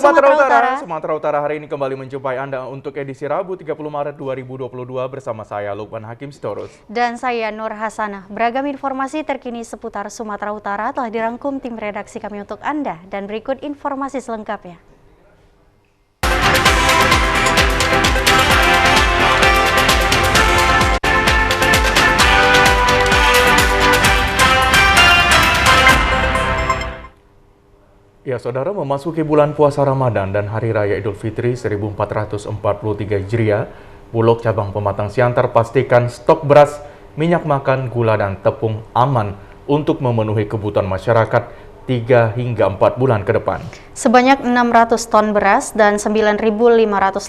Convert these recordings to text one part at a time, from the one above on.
Sumatera Utara hari ini kembali menjumpai Anda untuk edisi Rabu 30 Maret 2022 bersama saya Lukman Hakim Sitorus. Dan saya Nur Hasanah. Beragam informasi terkini seputar Sumatera Utara telah dirangkum tim redaksi kami untuk Anda. Dan berikut informasi selengkapnya. Ya, saudara, memasuki bulan puasa Ramadan dan Hari Raya Idul Fitri 1443 Hijriah, Bulog Cabang Pematang Siantar pastikan stok beras, minyak makan, gula, dan tepung aman untuk memenuhi kebutuhan masyarakat 3 hingga 4 bulan ke depan. Sebanyak 600 ton beras dan 9.500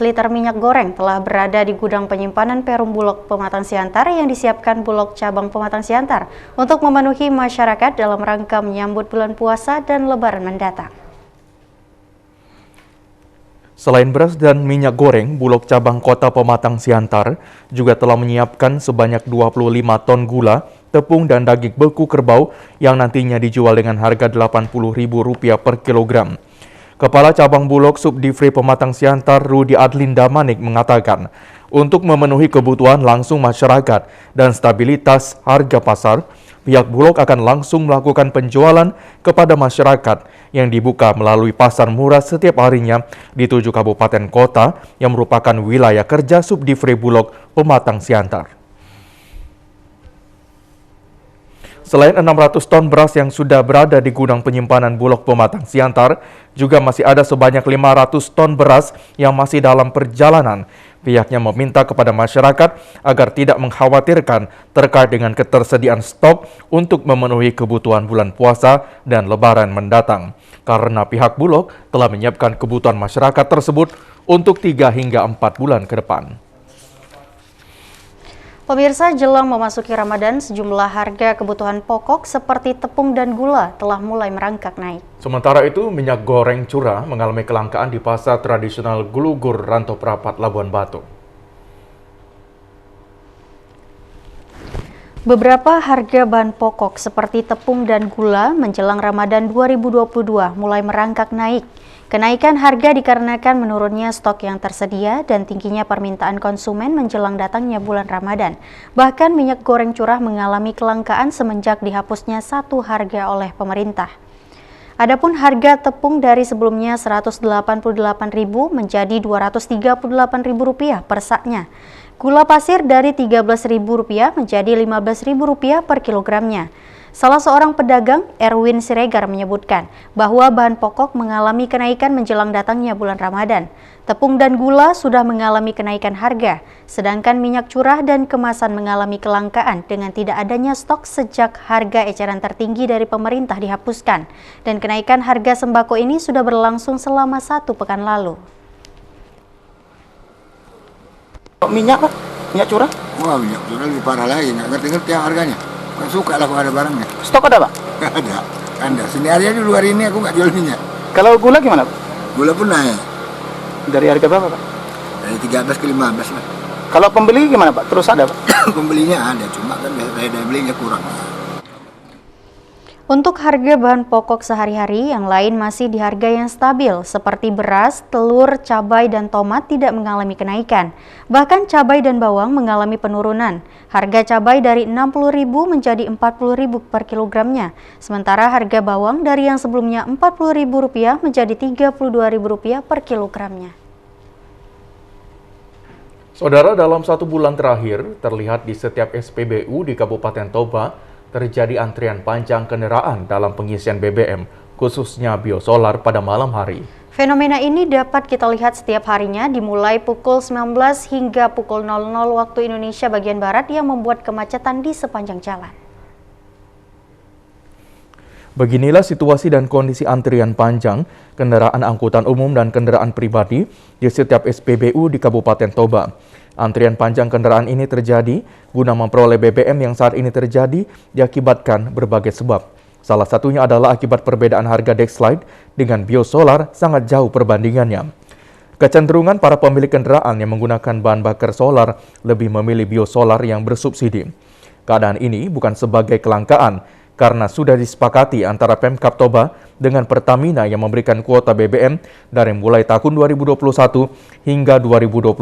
liter minyak goreng telah berada di gudang penyimpanan Perum Bulog Pematang Siantar yang disiapkan Bulog Cabang Pematang Siantar untuk memenuhi masyarakat dalam rangka menyambut bulan puasa dan Lebaran mendatang. Selain beras dan minyak goreng, Bulog Cabang Kota Pematang Siantar juga telah menyiapkan sebanyak 25 ton gula, tepung, dan daging beku kerbau yang nantinya dijual dengan harga Rp80.000 per kilogram. Kepala Cabang Bulog Subdivri Pematang Siantar Rudi Adlinda Manik mengatakan, untuk memenuhi kebutuhan langsung masyarakat dan stabilitas harga pasar, pihak Bulog akan langsung melakukan penjualan kepada masyarakat yang dibuka melalui pasar murah setiap harinya di 7 kabupaten kota yang merupakan wilayah kerja Subdivri Bulog Pematang Siantar. Selain 600 ton beras yang sudah berada di gudang penyimpanan Bulog Pematang Siantar, juga masih ada sebanyak 500 ton beras yang masih dalam perjalanan. Pihaknya meminta kepada masyarakat agar tidak mengkhawatirkan terkait dengan ketersediaan stok untuk memenuhi kebutuhan bulan puasa dan Lebaran mendatang. Karena pihak Bulog telah menyiapkan kebutuhan masyarakat tersebut untuk 3 hingga 4 bulan ke depan. Pemirsa, jelang memasuki Ramadan, sejumlah harga kebutuhan pokok seperti tepung dan gula telah mulai merangkak naik. Sementara itu, minyak goreng curah mengalami kelangkaan di pasar tradisional Gulugur, Rantau Prapat, Labuan Batu. Beberapa harga bahan pokok seperti tepung dan gula menjelang Ramadan 2022 mulai merangkak naik. Kenaikan harga dikarenakan menurunnya stok yang tersedia dan tingginya permintaan konsumen menjelang datangnya bulan Ramadan. Bahkan minyak goreng curah mengalami kelangkaan semenjak dihapusnya satu harga oleh pemerintah. Adapun harga tepung dari sebelumnya Rp188.000 menjadi Rp238.000 per saknya. Gula pasir dari Rp13.000 menjadi Rp15.000 per kilogramnya. Salah seorang pedagang, Erwin Siregar, menyebutkan bahwa bahan pokok mengalami kenaikan menjelang datangnya bulan Ramadan. Tepung dan gula sudah mengalami kenaikan harga, sedangkan minyak curah dan kemasan mengalami kelangkaan dengan tidak adanya stok sejak harga eceran tertinggi dari pemerintah dihapuskan. Dan kenaikan harga sembako ini sudah berlangsung selama 1 pekan lalu. Minyak, Pak? Minyak curah? Wah, minyak curah lebih parah lagi, nggak ngerti-ngerti harganya. Nggak suka lah kalau ada barangnya. Stok ada, Pak? Ada. Sini hari dulu hari ini aku nggak jual minyak. Kalau gula gimana, Pak? Gula pun naik. Dari harga berapa, Pak? Dari 13 ke 15 lah. Kalau pembeli gimana, Pak? Terus ada, Pak? Pembelinya ada, cuma kan daya belinya kurang. Untuk harga bahan pokok sehari-hari yang lain masih di harga yang stabil seperti beras, telur, cabai, dan tomat tidak mengalami kenaikan. Bahkan cabai dan bawang mengalami penurunan. Harga cabai dari Rp60.000 menjadi Rp40.000 per kilogramnya. Sementara harga bawang dari yang sebelumnya Rp40.000 menjadi Rp32.000 per kilogramnya. Saudara, dalam 1 bulan terakhir, terlihat di setiap SPBU di Kabupaten Toba, terjadi antrian panjang kendaraan dalam pengisian BBM, khususnya biosolar pada malam hari. Fenomena ini dapat kita lihat setiap harinya dimulai pukul 19 hingga pukul 00 waktu Indonesia bagian Barat yang membuat kemacetan di sepanjang jalan. Beginilah situasi dan kondisi antrian panjang kendaraan angkutan umum dan kendaraan pribadi di setiap SPBU di Kabupaten Toba. Antrian panjang kendaraan ini terjadi guna memperoleh BBM yang saat ini terjadi diakibatkan berbagai sebab. Salah satunya adalah akibat perbedaan harga Dexlite dengan biosolar sangat jauh perbandingannya. Kecenderungan para pemilik kendaraan yang menggunakan bahan bakar solar lebih memilih biosolar yang bersubsidi. Keadaan ini bukan sebagai kelangkaan, karena sudah disepakati antara Pemkab Toba dengan Pertamina yang memberikan kuota BBM dari mulai tahun 2021 hingga 2022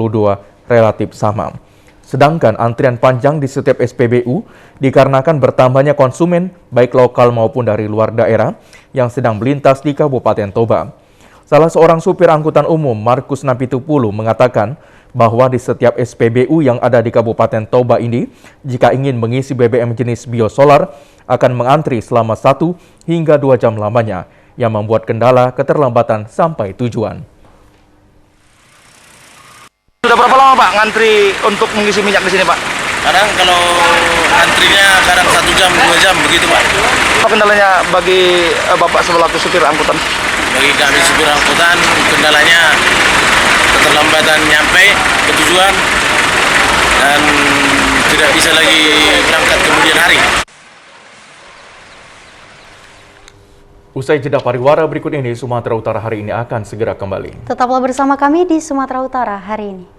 relatif sama. Sedangkan antrian panjang di setiap SPBU dikarenakan bertambahnya konsumen baik lokal maupun dari luar daerah yang sedang melintas di Kabupaten Toba. Salah seorang supir angkutan umum, Markus Napitupulu, mengatakan bahwa di setiap SPBU yang ada di Kabupaten Toba ini, jika ingin mengisi BBM jenis biosolar, akan mengantri selama 1 hingga 2 jam lamanya, yang membuat kendala keterlambatan sampai tujuan. Sudah berapa lama Pak ngantri untuk mengisi minyak di sini Pak? Kadang kalau antrinya kadang 1 jam, 2 jam begitu Pak. Apa kendalanya bagi Bapak selaku supir angkutan? Bagi kami supir angkutan kendalanya keterlambatan nyampe ke tujuan dan tidak bisa lagi berangkat kemudian hari. Usai jeda pariwara berikut ini, Sumatera Utara hari ini akan segera kembali. Tetaplah bersama kami di Sumatera Utara hari ini.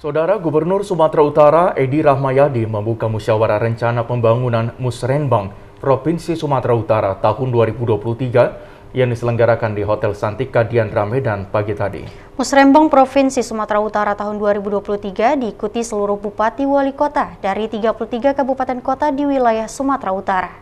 Saudara Gubernur Sumatera Utara Edi Rahmayadi membuka musyawarah rencana pembangunan Musrenbang Provinsi Sumatera Utara tahun 2023 yang diselenggarakan di Hotel Santika Diandra Medan pagi tadi. Musrenbang Provinsi Sumatera Utara tahun 2023 diikuti seluruh bupati wali kota dari 33 kabupaten kota di wilayah Sumatera Utara.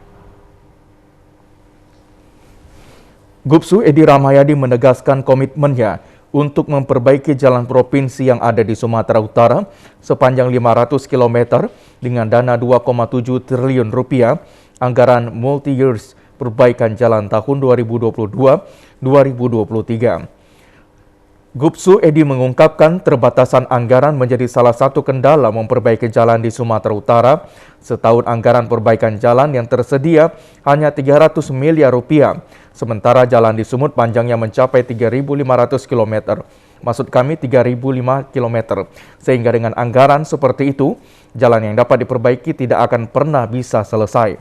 Gubsu Edi Rahmayadi menegaskan komitmennya untuk memperbaiki jalan provinsi yang ada di Sumatera Utara sepanjang 500 km dengan dana 2,7 triliun rupiah anggaran multi-years perbaikan jalan tahun 2022-2023. Gubsu Edi mengungkapkan terbatasan anggaran menjadi salah satu kendala memperbaiki jalan di Sumatera Utara. Setahun anggaran perbaikan jalan yang tersedia hanya 300 miliar rupiah, sementara jalan di Sumut panjangnya mencapai 3.500 km. Maksud kami 3.005 km, sehingga dengan anggaran seperti itu, jalan yang dapat diperbaiki tidak akan pernah bisa selesai.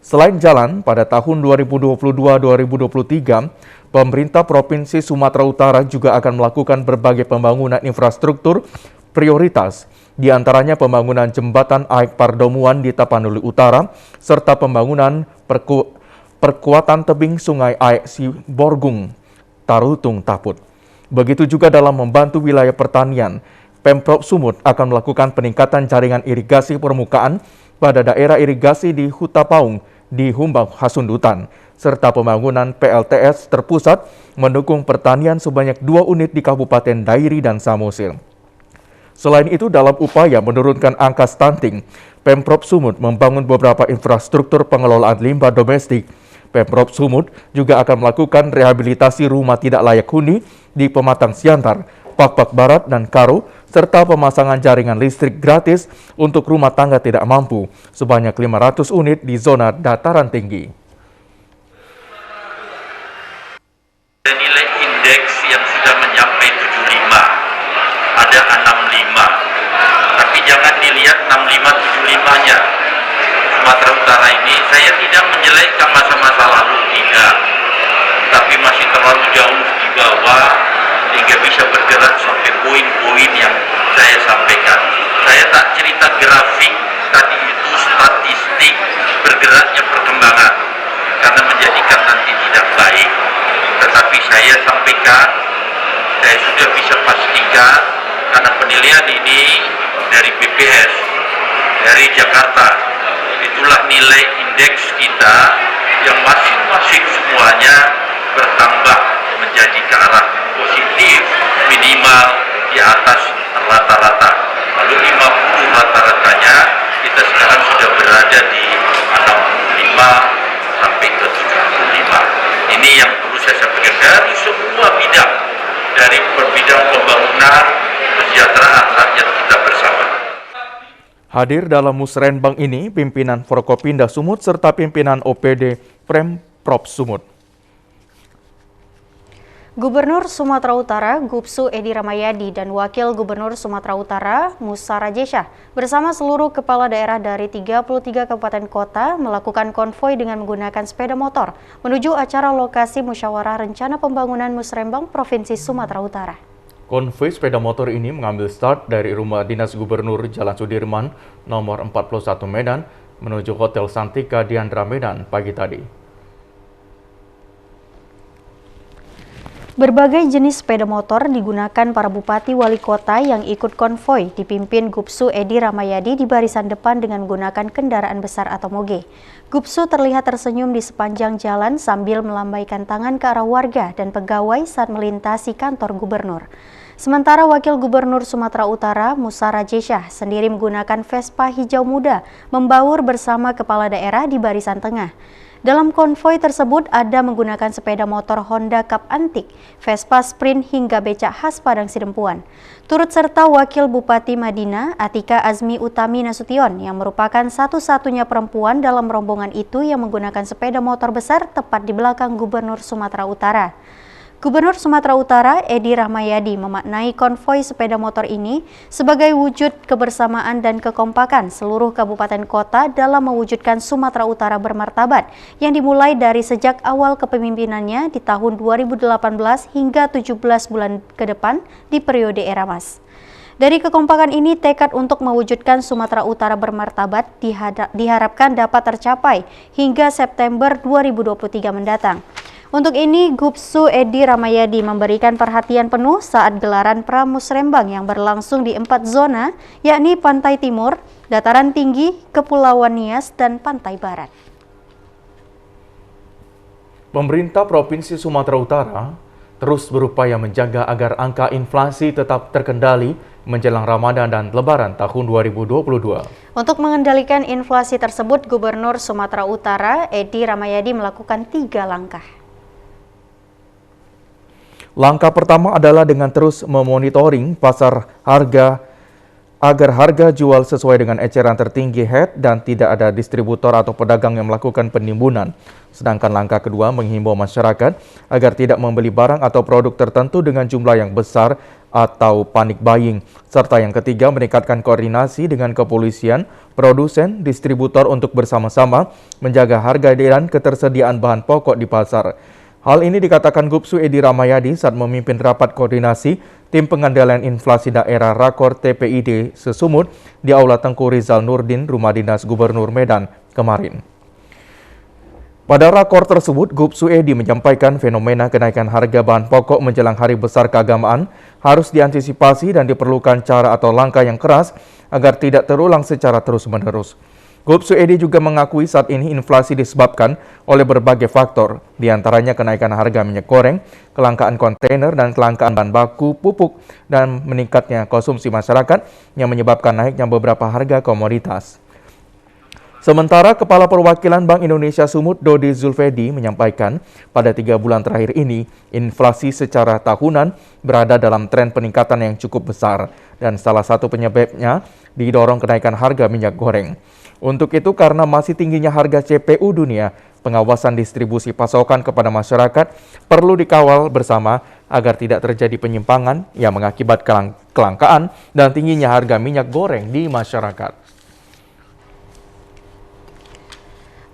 Selain jalan, pada tahun 2022-2023, pemerintah Provinsi Sumatera Utara juga akan melakukan berbagai pembangunan infrastruktur prioritas, di antaranya pembangunan jembatan Aek Pardomuan di Tapanuli Utara, serta pembangunan perkuatan tebing Sungai Aek Siborgung, Tarutung Taput. Begitu juga dalam membantu wilayah pertanian, Pemprov Sumut akan melakukan peningkatan jaringan irigasi permukaan pada daerah irigasi di Hutapaung, di Humbang Hasundutan, serta pembangunan PLTS terpusat mendukung pertanian sebanyak 2 unit di Kabupaten Dairi dan Samosir. Selain itu, dalam upaya menurunkan angka stunting, Pemprov Sumut membangun beberapa infrastruktur pengelolaan limbah domestik. Pemprov Sumut juga akan melakukan rehabilitasi rumah tidak layak huni di Pematang Siantar, Pakpak Barat, dan Karo, serta pemasangan jaringan listrik gratis untuk rumah tangga tidak mampu sebanyak 500 unit di zona dataran tinggi. Nilai indeks yang sudah mencapai 75, ada 65, tapi jangan dilihat 65-75-nya. Sumatera Utara ini saya tidak menjelekkan masa-masa lalu, tidak, tapi masih terlalu jauh di bawah sehingga bisa bergerak sampai poin-poin yang saya sampaikan. Saya tak cerita grafik, tadi itu statistik bergeraknya perkembangan karena menjadikan nanti tidak baik. Tetapi saya sampaikan, saya sudah bisa pastikan karena penilaian ini dari BPS, dari Jakarta, itulah nilai indeks kita yang masing-masing semuanya bertambah menjadi ke arah positif, minimal di atas rata-rata. Lalu 50 rata-ratanya, kita sekarang sudah berada di 65 sampai ke 75. Ini yang perlu saya sampaikan dari semua bidang, dari bidang pembangunan, kesejahteraan rakyat kita bersama. Hadir dalam Musrenbang ini pimpinan Forkopinda Sumut serta pimpinan OPD Pemprov Sumut. Gubernur Sumatera Utara Gubsu Edi Ramayadi dan Wakil Gubernur Sumatera Utara Musa Rajesyah bersama seluruh kepala daerah dari 33 kabupaten kota melakukan konvoi dengan menggunakan sepeda motor menuju acara lokasi musyawarah rencana pembangunan Musrembang Provinsi Sumatera Utara. Konvoi sepeda motor ini mengambil start dari rumah dinas Gubernur Jalan Sudirman nomor 41 Medan menuju Hotel Santika Diandra Medan pagi tadi. Berbagai jenis sepeda motor digunakan para bupati wali kota yang ikut konvoi dipimpin Gubsu Edi Ramayadi di barisan depan dengan menggunakan kendaraan besar atau moge. Gubsu terlihat tersenyum di sepanjang jalan sambil melambaikan tangan ke arah warga dan pegawai saat melintasi kantor gubernur. Sementara Wakil Gubernur Sumatera Utara Musa Rajesyah sendiri menggunakan Vespa hijau muda membaur bersama kepala daerah di barisan tengah. Dalam konvoi tersebut ada menggunakan sepeda motor Honda Cup antik, Vespa Sprint hingga becak khas Padang Sidempuan. Turut serta Wakil Bupati Madinah Atika Azmi Utami Nasution yang merupakan satu-satunya perempuan dalam rombongan itu yang menggunakan sepeda motor besar tepat di belakang Gubernur Sumatera Utara. Gubernur Sumatera Utara Edi Rahmayadi memaknai konvoi sepeda motor ini sebagai wujud kebersamaan dan kekompakan seluruh kabupaten kota dalam mewujudkan Sumatera Utara bermartabat yang dimulai dari sejak awal kepemimpinannya di tahun 2018 hingga 17 bulan ke depan di periode era Mas. Dari kekompakan ini, tekad untuk mewujudkan Sumatera Utara bermartabat diharapkan dapat tercapai hingga September 2023 mendatang. Untuk ini, Gubsu Edi Ramayadi memberikan perhatian penuh saat gelaran Pramusrembang yang berlangsung di 4 zona, yakni Pantai Timur, Dataran Tinggi, Kepulauan Nias, dan Pantai Barat. Pemerintah Provinsi Sumatera Utara terus berupaya menjaga agar angka inflasi tetap terkendali menjelang Ramadan dan Lebaran tahun 2022. Untuk mengendalikan inflasi tersebut, Gubernur Sumatera Utara Edi Ramayadi melakukan 3 langkah. Langkah pertama adalah dengan terus memonitoring pasar harga agar harga jual sesuai dengan eceran tertinggi HED dan tidak ada distributor atau pedagang yang melakukan penimbunan. Sedangkan langkah kedua menghimbau masyarakat agar tidak membeli barang atau produk tertentu dengan jumlah yang besar atau panic buying. Serta yang ketiga meningkatkan koordinasi dengan kepolisian, produsen, distributor untuk bersama-sama menjaga harga dan ketersediaan bahan pokok di pasar. Hal ini dikatakan Gubsu Edi Ramayadi saat memimpin rapat koordinasi Tim Pengendalian Inflasi Daerah Rakor TPID Sesumut di Aula Tengku Rizal Nurdin, Rumah Dinas Gubernur Medan kemarin. Pada rakor tersebut, Gubsu Edi menyampaikan fenomena kenaikan harga bahan pokok menjelang hari besar keagamaan harus diantisipasi dan diperlukan cara atau langkah yang keras agar tidak terulang secara terus-menerus. Gubsu Edi juga mengakui saat ini inflasi disebabkan oleh berbagai faktor, diantaranya kenaikan harga minyak goreng, kelangkaan kontainer, dan kelangkaan bahan baku pupuk, dan meningkatnya konsumsi masyarakat yang menyebabkan naiknya beberapa harga komoditas. Sementara Kepala Perwakilan Bank Indonesia Sumut Dodi Zulfedi menyampaikan pada 3 bulan terakhir ini, inflasi secara tahunan berada dalam tren peningkatan yang cukup besar dan salah satu penyebabnya didorong kenaikan harga minyak goreng. Untuk itu, karena masih tingginya harga CPU dunia, pengawasan distribusi pasokan kepada masyarakat perlu dikawal bersama agar tidak terjadi penyimpangan yang mengakibatkan kelangkaan dan tingginya harga minyak goreng di masyarakat.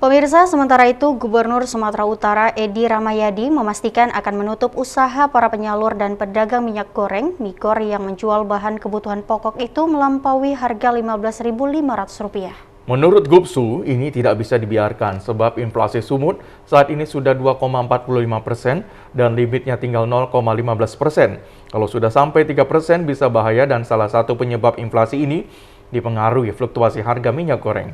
Pemirsa, sementara itu Gubernur Sumatera Utara Edi Ramayadi memastikan akan menutup usaha para penyalur dan pedagang minyak goreng Migor yang menjual bahan kebutuhan pokok itu melampaui harga Rp15.500. Menurut Gubsu, ini tidak bisa dibiarkan sebab inflasi Sumut saat ini sudah 2,45% dan limitnya tinggal 0,15%. Kalau sudah sampai 3% bisa bahaya dan salah satu penyebab inflasi ini dipengaruhi fluktuasi harga minyak goreng.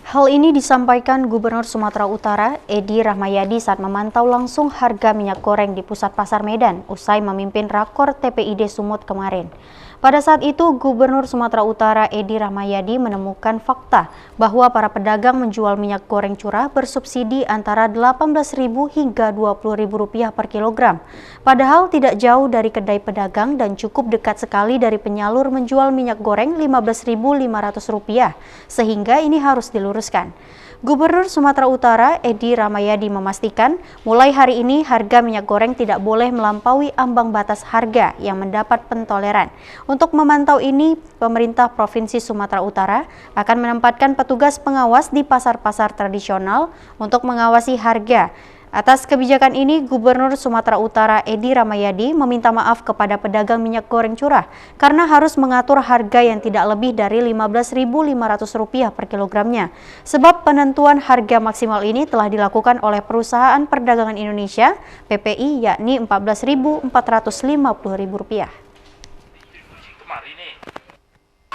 Hal ini disampaikan Gubernur Sumatera Utara Edi Rahmayadi saat memantau langsung harga minyak goreng di Pusat Pasar Medan usai memimpin Rakor TPID Sumut kemarin. Pada saat itu, Gubernur Sumatera Utara Edi Rahmayadi menemukan fakta bahwa para pedagang menjual minyak goreng curah bersubsidi antara Rp18.000 hingga Rp20.000 per kilogram. Padahal tidak jauh dari kedai pedagang dan cukup dekat sekali dari penyalur menjual minyak goreng Rp15.500, sehingga ini harus diluruskan. Gubernur Sumatera Utara Edi Rahmayadi memastikan mulai hari ini harga minyak goreng tidak boleh melampaui ambang batas harga yang mendapat pentoleran. Untuk memantau ini, pemerintah Provinsi Sumatera Utara akan menempatkan petugas pengawas di pasar-pasar tradisional untuk mengawasi harga. Atas kebijakan ini, Gubernur Sumatera Utara Edi Rahmayadi meminta maaf kepada pedagang minyak goreng curah karena harus mengatur harga yang tidak lebih dari Rp15.500 per kilogramnya. Sebab penentuan harga maksimal ini telah dilakukan oleh Perusahaan Perdagangan Indonesia (PPI) yakni Rp14.450.000.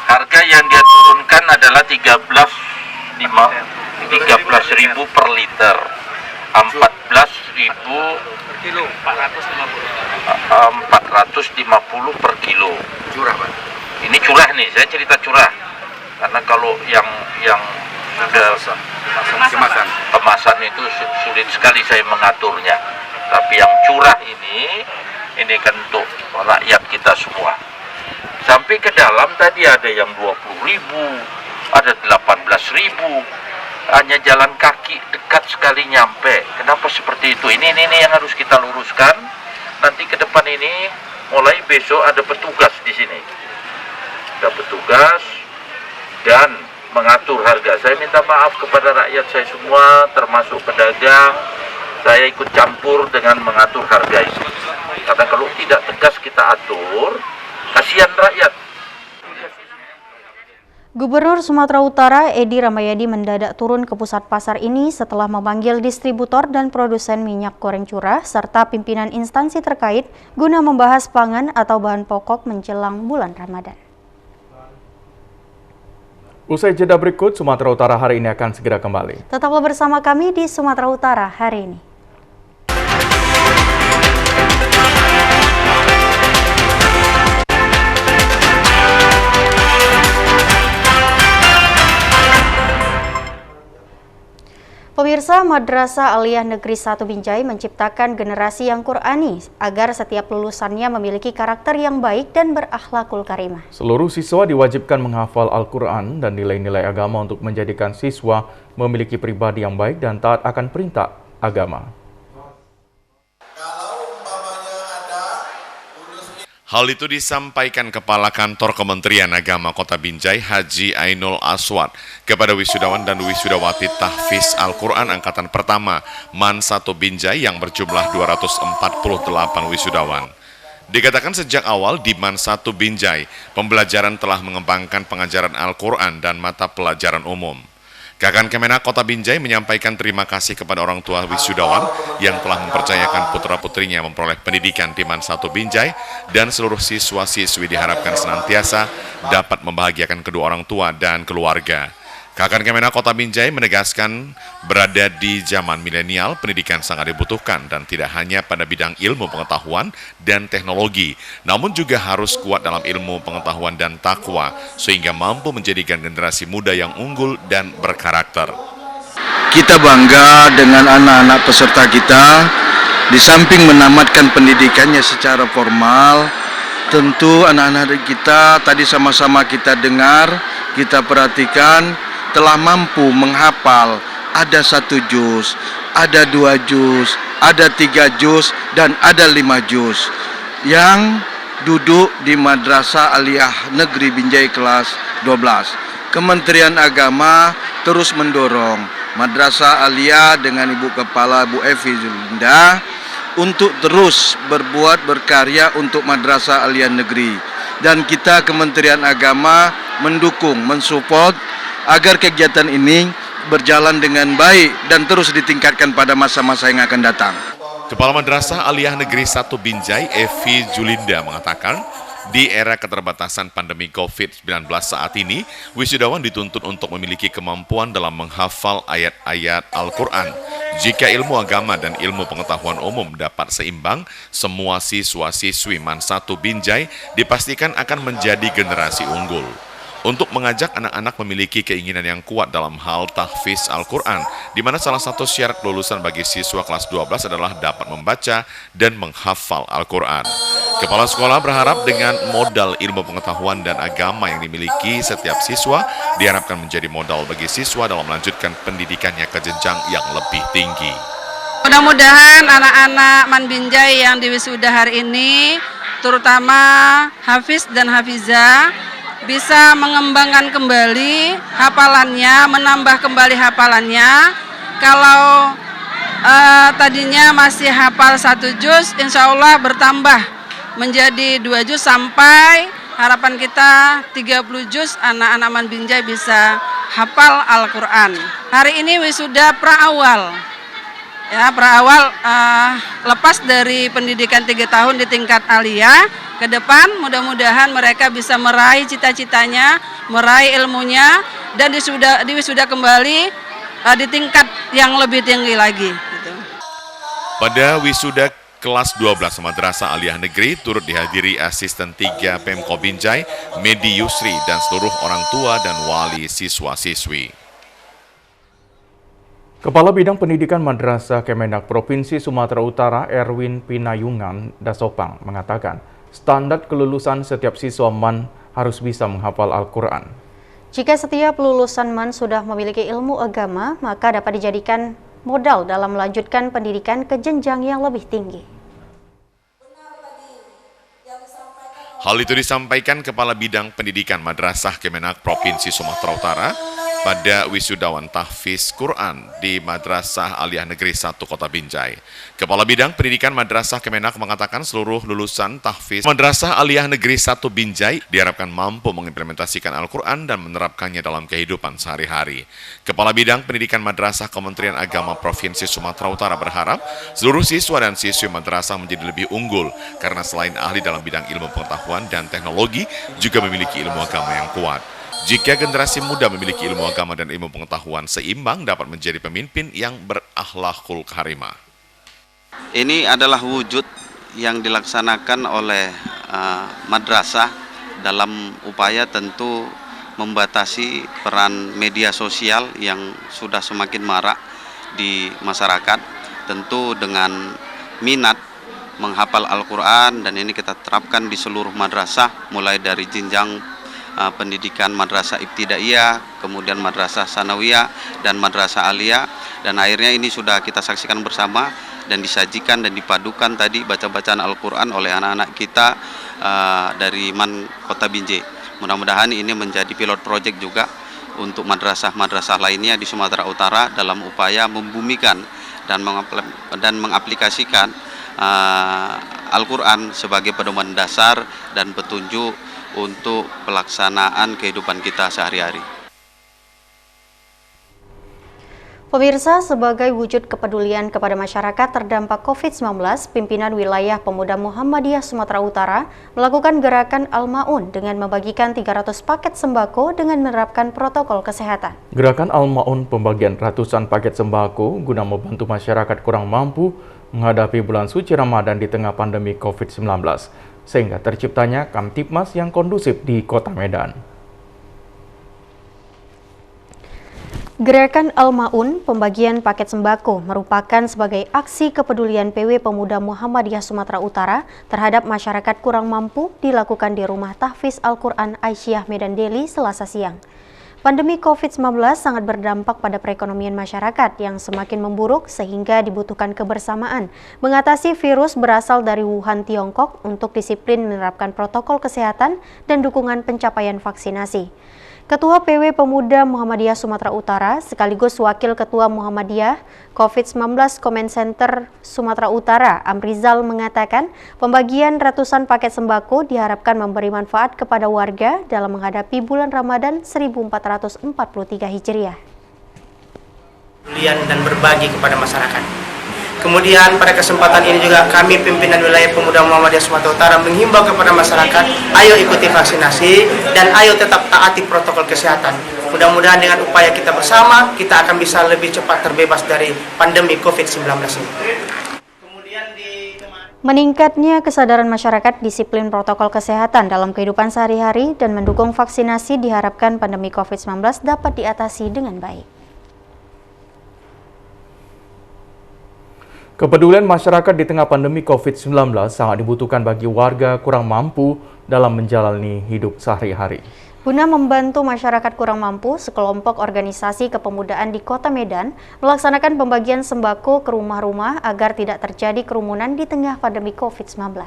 Harga yang dia turunkan adalah 13.000 per liter. 450 per kilo. Curah, Pak. Ini curah nih, saya cerita curah. Karena kalau yang sudah kemasan itu sulit sekali saya mengaturnya. Tapi yang curah ini kan untuk rakyat kita semua. Sampai ke dalam tadi ada yang 20.000, ada 18.000. Hanya jalan kaki dekat sekali nyampe. Kenapa seperti itu? Ini yang harus kita luruskan. Nanti ke depan ini mulai besok ada petugas di sini. Ada petugas dan mengatur harga. Saya minta maaf kepada rakyat saya semua, termasuk pedagang. Saya ikut campur dengan mengatur harga ini. Karena kalau tidak tegas kita atur, kasihan rakyat. Gubernur Sumatera Utara Edi Rahmayadi mendadak turun ke pusat pasar ini setelah memanggil distributor dan produsen minyak goreng curah serta pimpinan instansi terkait guna membahas pangan atau bahan pokok menjelang bulan Ramadan. Usai jeda berikut, Sumatera Utara hari ini akan segera kembali. Tetaplah bersama kami di Sumatera Utara hari ini. Pemirsa, Madrasah Aliyah Negeri 1 Binjai menciptakan generasi yang Qur'ani agar setiap lulusannya memiliki karakter yang baik dan berakhlakul karimah. Seluruh siswa diwajibkan menghafal Al-Quran dan nilai-nilai agama untuk menjadikan siswa memiliki pribadi yang baik dan taat akan perintah agama. Hal itu disampaikan Kepala Kantor Kementerian Agama Kota Binjai, Haji Ainul Aswad, kepada wisudawan dan wisudawati tahfiz Al-Quran Angkatan Pertama MAN 1 Binjai yang berjumlah 248 wisudawan. Dikatakan sejak awal di MAN 1 Binjai, pembelajaran telah mengembangkan pengajaran Al-Quran dan mata pelajaran umum. Kakan Kemenak Kota Binjai menyampaikan terima kasih kepada orang tua wisudawan yang telah mempercayakan putra-putrinya memperoleh pendidikan di MAN 1 Binjai dan seluruh siswa-siswi diharapkan senantiasa dapat membahagiakan kedua orang tua dan keluarga. Kakan Kemenak Kota Binjai menegaskan berada di zaman milenial, pendidikan sangat dibutuhkan dan tidak hanya pada bidang ilmu pengetahuan dan teknologi, namun juga harus kuat dalam ilmu pengetahuan dan takwa, sehingga mampu menjadikan generasi muda yang unggul dan berkarakter. Kita bangga dengan anak-anak peserta kita, di samping menamatkan pendidikannya secara formal, tentu anak-anak kita tadi sama-sama kita dengar, kita perhatikan, telah mampu menghafal ada 1 juz, ada 2 juz, ada 3 juz, dan ada 5 juz yang duduk di Madrasah Aliyah Negeri Binjai kelas 12. Kementerian Agama terus mendorong Madrasah Aliyah dengan Ibu Kepala Bu Evi Zulinda untuk terus berkarya untuk Madrasah Aliyah Negeri. Dan kita Kementerian Agama mendukung, mensupport agar kegiatan ini berjalan dengan baik dan terus ditingkatkan pada masa-masa yang akan datang. Kepala Madrasah Aliyah Negeri 1 Binjai, Evi Zulinda, mengatakan Di era keterbatasan pandemi COVID-19 saat ini, wisudawan dituntut untuk memiliki kemampuan dalam menghafal ayat-ayat Al-Quran. Jika ilmu agama dan ilmu pengetahuan umum dapat seimbang, semua siswa-siswi MAN 1 Binjai dipastikan akan menjadi generasi unggul. Untuk mengajak anak-anak memiliki keinginan yang kuat dalam hal tahfiz Al-Quran, di mana salah satu syarat kelulusan bagi siswa kelas 12 adalah dapat membaca dan menghafal Al-Quran. Kepala sekolah berharap dengan modal ilmu pengetahuan dan agama yang dimiliki setiap siswa, diharapkan menjadi modal bagi siswa dalam melanjutkan pendidikannya ke jenjang yang lebih tinggi. Mudah-mudahan anak-anak MAN Binjai yang diwisuda hari ini, terutama hafiz dan hafizah, bisa mengembangkan kembali hafalannya, menambah kembali hafalannya. Kalau tadinya masih hafal 1 juz, insya Allah bertambah menjadi 2 juz sampai harapan kita 30 juz anak-anak MAN Binjai bisa hafal Al-Quran. Hari ini wisuda pra-awal. Ya, pra-awal lepas dari pendidikan 3 tahun di tingkat aliyah, ke depan mudah-mudahan mereka bisa meraih cita-citanya, meraih ilmunya, dan diwisuda kembali di tingkat yang lebih tinggi lagi. Gitu. Pada wisuda kelas 12 Madrasah Aliyah Negeri turut dihadiri asisten 3 Pemko Binjai, Medi Yusri, dan seluruh orang tua dan wali siswa-siswi. Kepala Bidang Pendidikan Madrasah Kemenak Provinsi Sumatera Utara Erwin Pinayungan Dasopang mengatakan, standar kelulusan setiap siswa MAN harus bisa menghafal Al-Quran. Jika setiap lulusan MAN sudah memiliki ilmu agama, maka dapat dijadikan modal dalam melanjutkan pendidikan ke jenjang yang lebih tinggi. Hal itu disampaikan Kepala Bidang Pendidikan Madrasah Kemenak Provinsi Sumatera Utara pada wisudawan tahfiz Quran di Madrasah Aliyah Negeri 1 Kota Binjai. Kepala Bidang Pendidikan Madrasah Kemenak mengatakan seluruh lulusan tahfiz Madrasah Aliyah Negeri 1 Binjai diharapkan mampu mengimplementasikan Al-Quran dan menerapkannya dalam kehidupan sehari-hari. Kepala Bidang Pendidikan Madrasah Kementerian Agama Provinsi Sumatera Utara berharap seluruh siswa dan siswi madrasah menjadi lebih unggul karena selain ahli dalam bidang ilmu pengetahuan dan teknologi juga memiliki ilmu agama yang kuat. Jika generasi muda memiliki ilmu agama dan ilmu pengetahuan seimbang, dapat menjadi pemimpin yang berakhlakul karimah. Ini adalah wujud yang dilaksanakan oleh madrasah dalam upaya tentu membatasi peran media sosial yang sudah semakin marak di masyarakat. Tentu dengan minat menghafal Al-Quran, dan ini kita terapkan di seluruh madrasah, mulai dari jenjang pendidikan madrasah ibtidaiyah, kemudian madrasah sanawiyah, dan madrasah aliyah, dan akhirnya ini sudah kita saksikan bersama dan disajikan dan dipadukan tadi baca-bacaan Al-Quran oleh anak-anak kita dari MAN Kota Binjai. Mudah-mudahan ini menjadi pilot project juga untuk madrasah-madrasah lainnya di Sumatera Utara dalam upaya membumikan dan mengaplikasikan Al-Quran sebagai pedoman dasar dan petunjuk untuk pelaksanaan kehidupan kita sehari-hari. Pemirsa, sebagai wujud kepedulian kepada masyarakat terdampak COVID-19, pimpinan wilayah Pemuda Muhammadiyah Sumatera Utara melakukan gerakan Al-Ma'un dengan membagikan 300 paket sembako dengan menerapkan protokol kesehatan. Gerakan Al-Ma'un pembagian ratusan paket sembako guna membantu masyarakat kurang mampu menghadapi bulan suci Ramadan di tengah pandemi COVID-19, sehingga terciptanya Kamtipmas yang kondusif di Kota Medan. Gerakan Al-Ma'un, pembagian paket sembako, merupakan sebagai aksi kepedulian PW Pemuda Muhammadiyah Sumatera Utara terhadap masyarakat kurang mampu dilakukan di Rumah Tahfiz Al-Quran Aisyah Medan Deli Selasa siang. Pandemi COVID-19 sangat berdampak pada perekonomian masyarakat yang semakin memburuk sehingga dibutuhkan kebersamaan mengatasi virus berasal dari Wuhan, Tiongkok untuk disiplin menerapkan protokol kesehatan dan dukungan pencapaian vaksinasi. Ketua PW Pemuda Muhammadiyah Sumatera Utara sekaligus Wakil Ketua Muhammadiyah COVID-19 Comment Center Sumatera Utara Amrizal mengatakan pembagian ratusan paket sembako diharapkan memberi manfaat kepada warga dalam menghadapi bulan Ramadan 1443 Hijriah. Dan berbagi kepada masyarakat. Kemudian pada kesempatan ini juga kami pimpinan wilayah Pemuda Muhammadiyah Sumatera Utara menghimbau kepada masyarakat, ayo ikuti vaksinasi dan ayo tetap taati protokol kesehatan. Mudah-mudahan dengan upaya kita bersama, kita akan bisa lebih cepat terbebas dari pandemi COVID-19 ini. Meningkatnya kesadaran masyarakat disiplin protokol kesehatan dalam kehidupan sehari-hari dan mendukung vaksinasi diharapkan pandemi COVID-19 dapat diatasi dengan baik. Kepedulian masyarakat di tengah pandemi COVID-19 sangat dibutuhkan bagi warga kurang mampu dalam menjalani hidup sehari-hari. Guna membantu masyarakat kurang mampu, sekelompok organisasi kepemudaan di Kota Medan melaksanakan pembagian sembako ke rumah-rumah agar tidak terjadi kerumunan di tengah pandemi COVID-19.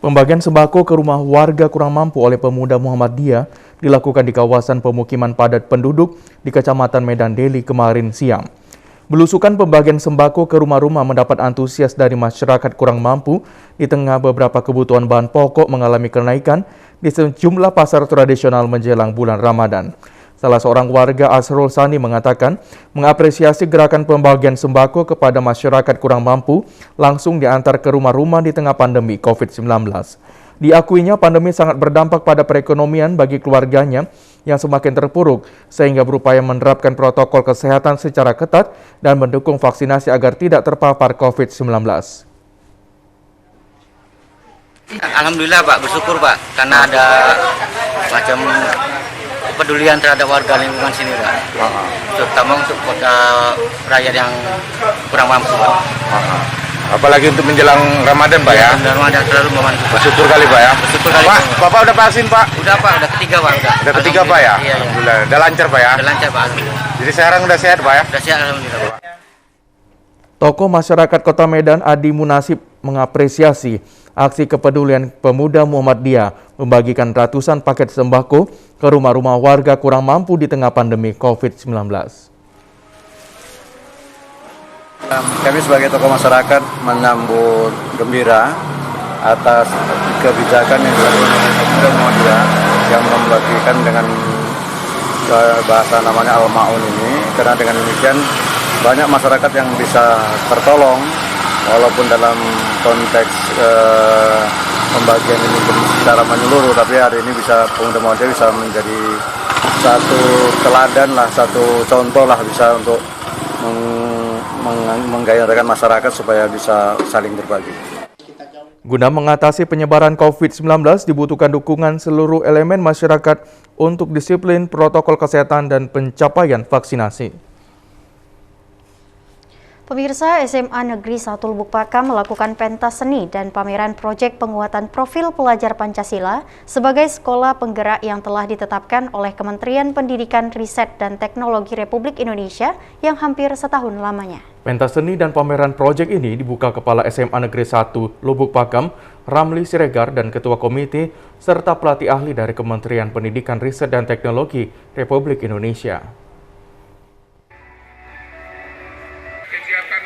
Pembagian sembako ke rumah warga kurang mampu oleh Pemuda Muhammadiyah dilakukan di kawasan pemukiman padat penduduk di Kecamatan Medan Deli kemarin siang. Belusukan pembagian sembako ke rumah-rumah mendapat antusias dari masyarakat kurang mampu di tengah beberapa kebutuhan bahan pokok mengalami kenaikan di sejumlah pasar tradisional menjelang bulan Ramadan. Salah seorang warga, Asrul Sani, mengatakan mengapresiasi gerakan pembagian sembako kepada masyarakat kurang mampu langsung diantar ke rumah-rumah di tengah pandemi COVID-19. Diakuinya pandemi sangat berdampak pada perekonomian bagi keluarganya yang semakin terpuruk, sehingga berupaya menerapkan protokol kesehatan secara ketat dan mendukung vaksinasi agar tidak terpapar COVID-19. Alhamdulillah Pak, bersyukur Pak, karena ada macam kepedulian terhadap warga lingkungan sini Pak, terutama untuk kota rakyat yang kurang mampu Pak. Apalagi untuk menjelang Ramadan Pak ya? Ramadan selalu membantu. Bersyukur kali Pak ya? Bersyukur kali. Pak, Bapak udah vaksin Pak? Udah Pak, udah ketiga Pak. Udah ketiga Pak ya? Iya. Alhamdulillah, udah lancar Pak ya? Udah lancar Pak, alhamdulillah. Jadi sekarang udah sehat Pak ya? Udah sehat alhamdulillah Pak. Tokoh masyarakat Kota Medan, Adi Munasib, mengapresiasi aksi kepedulian Pemuda Muhammadiyah membagikan ratusan paket sembako ke rumah-rumah warga kurang mampu di tengah pandemi COVID-19. Kami sebagai tokoh masyarakat menyambut gembira atas kebijakan yang dilakukan oleh Pemuda Muhammadiyah yang membagikan dengan bahasa namanya Al-Ma'un ini, karena dengan demikian banyak masyarakat yang bisa tertolong walaupun dalam konteks pembagian ini secara menyeluruh, tapi hari ini bisa Pemuda Muhammadiyah bisa menjadi satu teladan lah, satu contoh lah, bisa untuk menggairahkan masyarakat supaya bisa saling berbagi. Guna mengatasi penyebaran COVID-19 dibutuhkan dukungan seluruh elemen masyarakat untuk disiplin protokol kesehatan dan pencapaian vaksinasi. Pemirsa, SMA Negeri 1 Lubuk Pakam melakukan pentas seni dan pameran proyek penguatan profil pelajar Pancasila sebagai sekolah penggerak yang telah ditetapkan oleh Kementerian Pendidikan, Riset, dan Teknologi Republik Indonesia yang hampir setahun lamanya. Pentas seni dan pameran proyek ini dibuka Kepala SMA Negeri 1 Lubuk Pakam, Ramli Siregar, dan Ketua Komite, serta pelatih ahli dari Kementerian Pendidikan, Riset, dan Teknologi Republik Indonesia.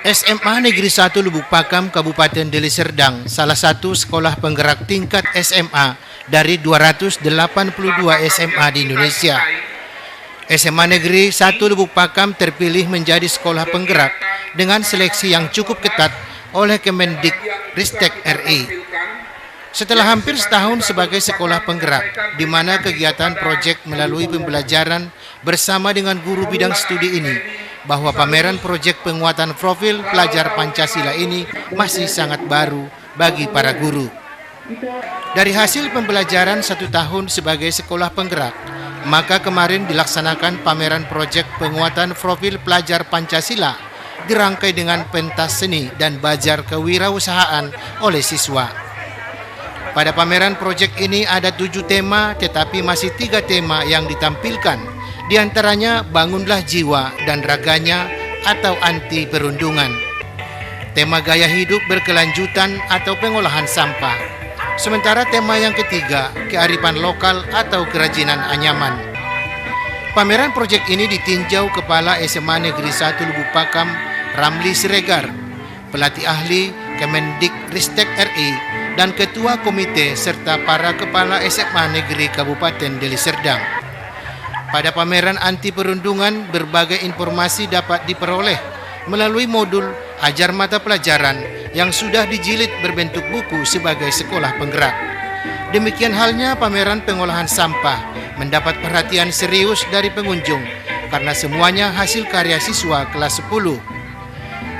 SMA Negeri 1 Lubuk Pakam, Kabupaten Deli Serdang, salah satu sekolah penggerak tingkat SMA dari 282 SMA di Indonesia. SMA Negeri 1 Lubuk Pakam terpilih menjadi sekolah penggerak dengan seleksi yang cukup ketat oleh Kemendikbudristek RI. Setelah hampir setahun sebagai sekolah penggerak, di mana kegiatan proyek melalui pembelajaran bersama dengan guru bidang studi ini, bahwa pameran proyek penguatan profil pelajar Pancasila ini masih sangat baru bagi para guru. Dari hasil pembelajaran 1 tahun sebagai sekolah penggerak, maka kemarin dilaksanakan pameran proyek penguatan profil pelajar Pancasila dirangkai dengan pentas seni dan bazar kewirausahaan oleh siswa. Pada pameran proyek ini ada 7 tema, tetapi masih 3 tema yang ditampilkan. Di antaranya bangunlah jiwa dan raganya atau anti perundungan. Tema gaya hidup berkelanjutan atau pengolahan sampah. Sementara tema yang ketiga, kearifan lokal atau kerajinan anyaman. Pameran proyek ini ditinjau Kepala SMA Negeri 1 Lubuk Pakam, Ramli Siregar, pelatih ahli Kemendikbudristek RI, dan Ketua Komite serta para Kepala SMA Negeri Kabupaten Deli Serdang. Pada pameran anti perundungan, berbagai informasi dapat diperoleh melalui modul ajar mata pelajaran yang sudah dijilid berbentuk buku sebagai sekolah penggerak. Demikian halnya pameran pengolahan sampah mendapat perhatian serius dari pengunjung karena semuanya hasil karya siswa kelas 10.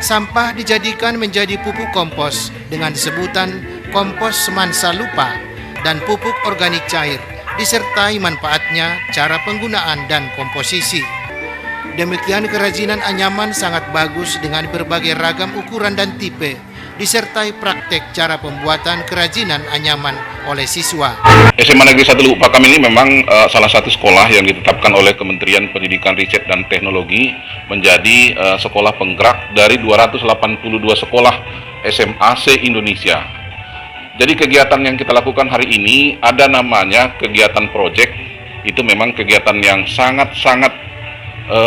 Sampah dijadikan menjadi pupuk kompos dengan sebutan kompos semansa lupa dan pupuk organik cair, disertai manfaatnya, cara penggunaan, dan komposisi. Demikian kerajinan anyaman sangat bagus dengan berbagai ragam ukuran dan tipe, disertai praktek cara pembuatan kerajinan anyaman oleh siswa. SMA Negeri 1 Lubuk Pakam ini memang salah satu sekolah yang ditetapkan oleh Kementerian Pendidikan, Riset, dan Teknologi menjadi sekolah penggerak dari 282 sekolah SMA se-Indonesia. Jadi kegiatan yang kita lakukan hari ini ada namanya kegiatan project. Itu memang kegiatan yang sangat-sangat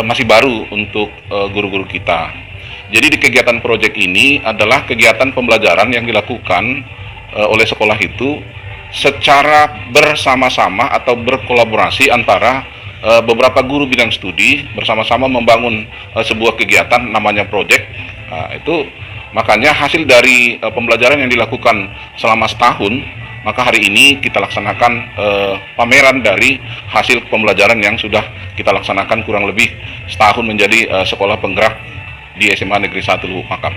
masih baru untuk guru-guru kita. Jadi di kegiatan project ini adalah kegiatan pembelajaran yang dilakukan oleh sekolah itu secara bersama-sama atau berkolaborasi antara beberapa guru bidang studi bersama-sama membangun sebuah kegiatan namanya project. Itu makanya hasil dari pembelajaran yang dilakukan selama setahun, maka hari ini kita laksanakan pameran dari hasil pembelajaran yang sudah kita laksanakan kurang lebih setahun menjadi sekolah penggerak di SMA Negeri 1 Lubuk Pakam.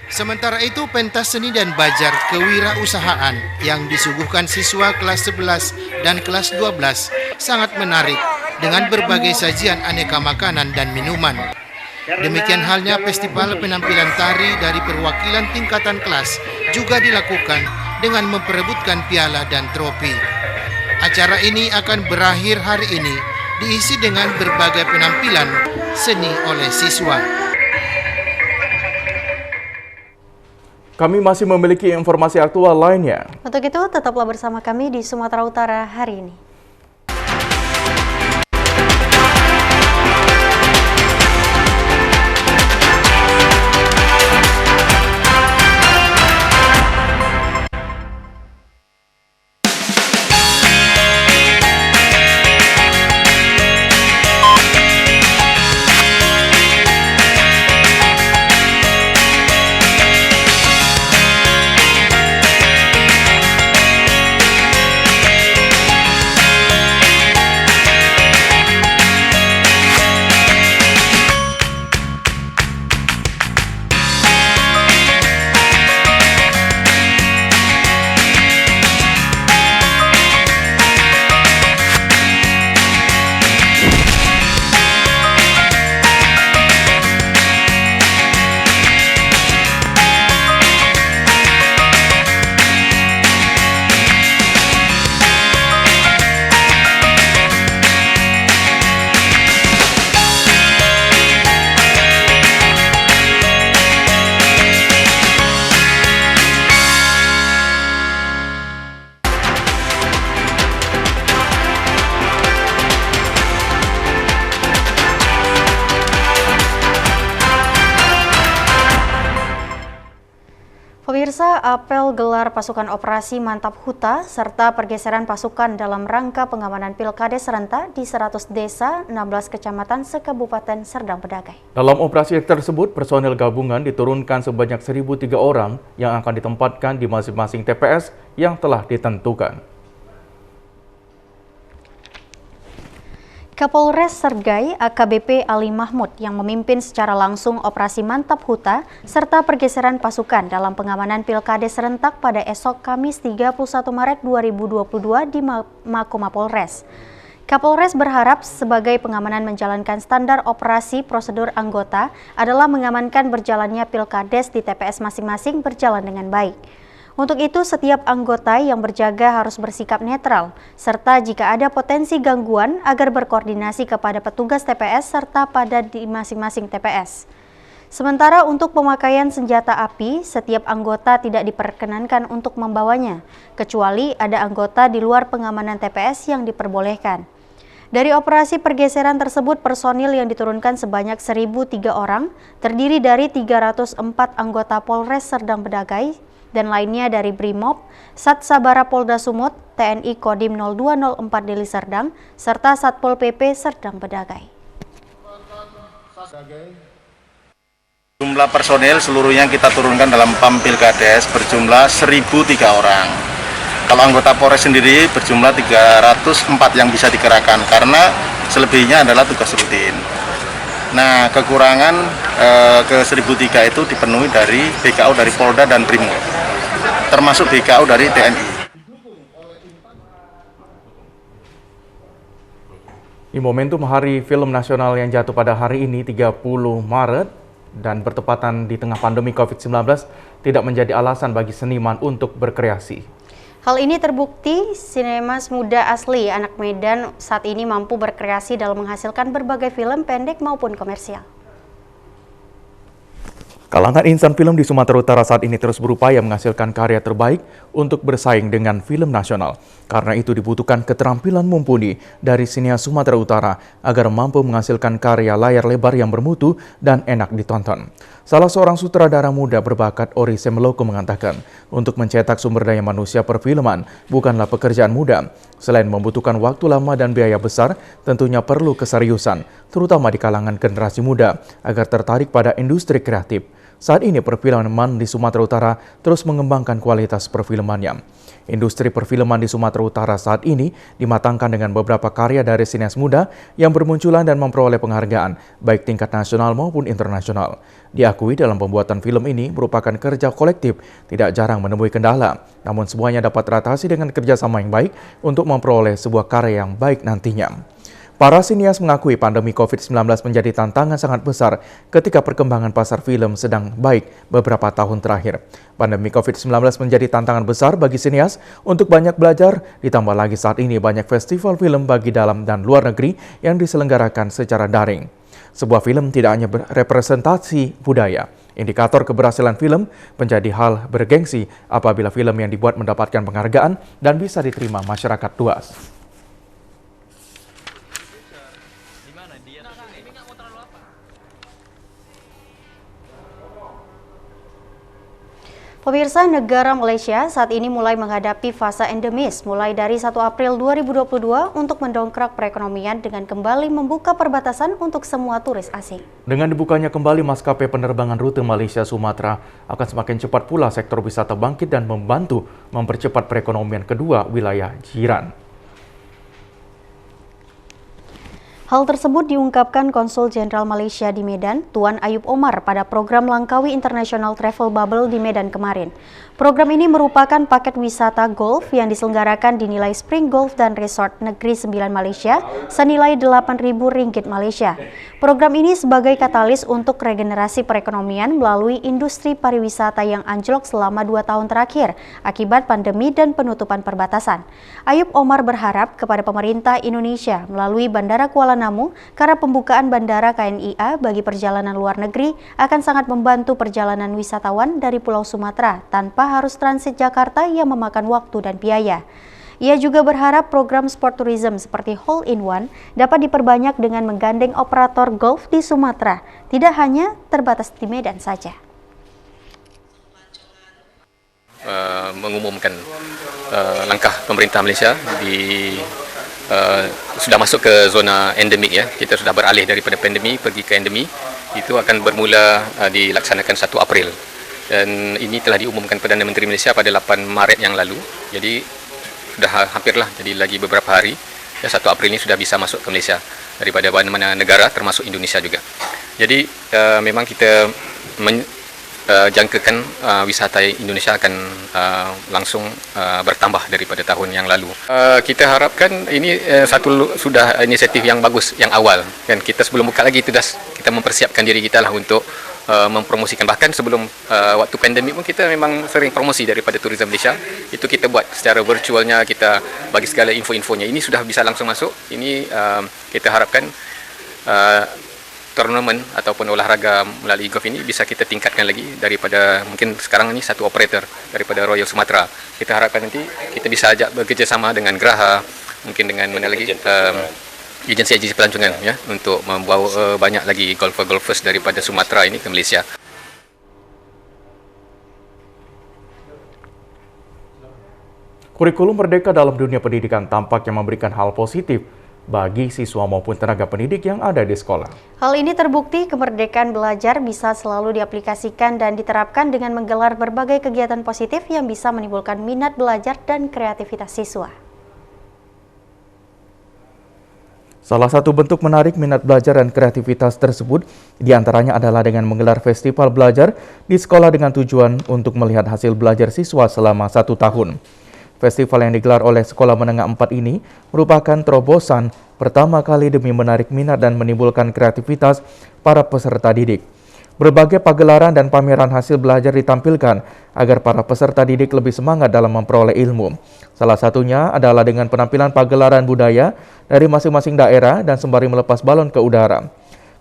Sementara itu, pentas seni dan bajar kewirausahaan yang disuguhkan siswa kelas 11 dan kelas 12 sangat menarik dengan berbagai sajian aneka makanan dan minuman. Demikian halnya festival penampilan tari dari perwakilan tingkatan kelas juga dilakukan dengan memperebutkan piala dan trofi. Acara ini akan berakhir hari ini diisi dengan berbagai penampilan seni oleh siswa. Kami masih memiliki informasi aktual lainnya. Untuk itu, tetaplah bersama kami di Sumatera Utara hari ini. Pemirsa, apel gelar pasukan operasi Mantap Huta serta pergeseran pasukan dalam rangka pengamanan Pilkades serentak di 100 desa 16 kecamatan se-Kabupaten Serdang Bedagai. Dalam operasi tersebut, personil gabungan diturunkan sebanyak 1.003 orang yang akan ditempatkan di masing-masing TPS yang telah ditentukan. Kapolres Sergai AKBP Ali Mahmud yang memimpin secara langsung operasi Mantap Huta serta pergeseran pasukan dalam pengamanan Pilkades serentak pada esok Kamis 31 Maret 2022 di Makomapolres. Kapolres berharap sebagai pengamanan menjalankan standar operasi prosedur anggota adalah mengamankan berjalannya Pilkades di TPS masing-masing berjalan dengan baik. Untuk itu, setiap anggota yang berjaga harus bersikap netral, serta jika ada potensi gangguan agar berkoordinasi kepada petugas TPS serta pada di masing-masing TPS. Sementara untuk pemakaian senjata api, setiap anggota tidak diperkenankan untuk membawanya, kecuali ada anggota di luar pengamanan TPS yang diperbolehkan. Dari operasi pergeseran tersebut, personil yang diturunkan sebanyak 1.003 orang, terdiri dari 304 anggota Polres Serdang Bedagai, dan lainnya dari Brimob, Sat Sabara Polda Sumut, TNI Kodim 0204 Deli Serdang, serta Satpol PP Serdang Bedagai. Jumlah personil seluruhnya kita turunkan dalam PAM Pilkades berjumlah 1.003 orang. Kalau anggota Polres sendiri berjumlah 304 yang bisa dikerahkan karena selebihnya adalah tugas rutin. Nah, kekurangan ke 1.003 itu dipenuhi dari BKU dari Polda dan Brimob, termasuk BKU dari TNI. Di momentum Hari Film Nasional yang jatuh pada hari ini 30 Maret dan bertepatan di tengah pandemi COVID-19 tidak menjadi alasan bagi seniman untuk berkreasi. Hal ini terbukti sinemas muda asli anak Medan saat ini mampu berkreasi dalam menghasilkan berbagai film pendek maupun komersial. Kalangan insan film di Sumatera Utara saat ini terus berupaya menghasilkan karya terbaik untuk bersaing dengan film nasional. Karena itu dibutuhkan keterampilan mumpuni dari sinias Sumatera Utara agar mampu menghasilkan karya layar lebar yang bermutu dan enak ditonton. Salah seorang sutradara muda berbakat, Ori Semeloko, mengatakan, untuk mencetak sumber daya manusia perfilman bukanlah pekerjaan mudah. Selain membutuhkan waktu lama dan biaya besar, tentunya perlu keseriusan, terutama di kalangan generasi muda, agar tertarik pada industri kreatif. Saat ini perfilman di Sumatera Utara terus mengembangkan kualitas perfilmannya. Industri perfilman di Sumatera Utara saat ini dimatangkan dengan beberapa karya dari sinias muda yang bermunculan dan memperoleh penghargaan, baik tingkat nasional maupun internasional. Diakui dalam pembuatan film ini merupakan kerja kolektif, tidak jarang menemui kendala, namun semuanya dapat teratasi dengan kerjasama yang baik untuk memperoleh sebuah karya yang baik nantinya. Para sinias mengakui pandemi COVID-19 menjadi tantangan sangat besar ketika perkembangan pasar film sedang baik beberapa tahun terakhir. Pandemi COVID-19 menjadi tantangan besar bagi sinias untuk banyak belajar, ditambah lagi saat ini banyak festival film bagi dalam dan luar negeri yang diselenggarakan secara daring. Sebuah film tidak hanya representasi budaya. Indikator keberhasilan film menjadi hal bergengsi apabila film yang dibuat mendapatkan penghargaan dan bisa diterima masyarakat luas. Pemirsa, negara Malaysia saat ini mulai menghadapi fase endemis mulai dari 1 April 2022 untuk mendongkrak perekonomian dengan kembali membuka perbatasan untuk semua turis asing. Dengan dibukanya kembali maskapai penerbangan rute Malaysia-Sumatera, akan semakin cepat pula sektor wisata bangkit dan membantu mempercepat perekonomian kedua wilayah jiran. Hal tersebut diungkapkan Konsul Jenderal Malaysia di Medan, Tuan Ayub Omar, pada program Langkawi International Travel Bubble di Medan kemarin. Program ini merupakan paket wisata golf yang diselenggarakan dinilai Spring Golf dan Resort Negeri Sembilan Malaysia senilai Rp8.000 Malaysia. Program ini sebagai katalis untuk regenerasi perekonomian melalui industri pariwisata yang anjlok selama 2 tahun terakhir akibat pandemi dan penutupan perbatasan. Ayub Omar berharap kepada pemerintah Indonesia melalui Bandara Kuala Namu karena pembukaan Bandara KNIA bagi perjalanan luar negeri akan sangat membantu perjalanan wisatawan dari Pulau Sumatera tanpa harus transit Jakarta yang memakan waktu dan biaya. Ia juga berharap program sport tourism seperti Hole in One dapat diperbanyak dengan menggandeng operator golf di Sumatera, tidak hanya terbatas di Medan saja. Mengumumkan langkah pemerintah Malaysia sudah masuk ke zona endemik ya. Kita sudah beralih daripada pandemi pergi ke endemi. Itu akan bermula dilaksanakan 1 April. Dan ini telah diumumkan Perdana Menteri Malaysia pada 8 Maret yang lalu. Jadi sudah hampirlah, jadi lagi beberapa hari. Ya, 1 April ini sudah bisa masuk ke Malaysia daripada mana-mana negara termasuk Indonesia juga. Jadi memang kita jangkakan wisata Indonesia akan langsung bertambah daripada tahun yang lalu. Kita harapkan ini sudah inisiatif yang bagus yang awal, kan kita sebelum buka lagi kita mempersiapkan diri kita lah untuk mempromosikan. Bahkan sebelum waktu pandemik pun kita memang sering promosi daripada Tourism Malaysia. Itu kita buat secara virtualnya, kita bagi segala info-infonya. Ini sudah bisa langsung masuk. Ini kita harapkan turnamen ataupun olahraga melalui golf ini bisa kita tingkatkan lagi daripada mungkin sekarang ini satu operator daripada Royal Sumatra. Kita harapkan nanti kita bisa ajak bekerjasama dengan Graha, mungkin dengan mana lagi agensi pelancongan ya, untuk membawa banyak lagi golfer-golfers daripada Sumatra ini ke Malaysia. Kurikulum Merdeka dalam dunia pendidikan tampaknya memberikan hal positif bagi siswa maupun tenaga pendidik yang ada di sekolah. Hal ini terbukti kemerdekaan belajar bisa selalu diaplikasikan dan diterapkan dengan menggelar berbagai kegiatan positif yang bisa menimbulkan minat belajar dan kreativitas siswa. Salah satu bentuk menarik minat belajar dan kreativitas tersebut diantaranya adalah dengan menggelar festival belajar di sekolah dengan tujuan untuk melihat hasil belajar siswa selama 1 tahun. Festival yang digelar oleh Sekolah Menengah 4 ini merupakan terobosan pertama kali demi menarik minat dan menimbulkan kreativitas para peserta didik. Berbagai pagelaran dan pameran hasil belajar ditampilkan agar para peserta didik lebih semangat dalam memperoleh ilmu. Salah satunya adalah dengan penampilan pagelaran budaya dari masing-masing daerah dan sembari melepas balon ke udara.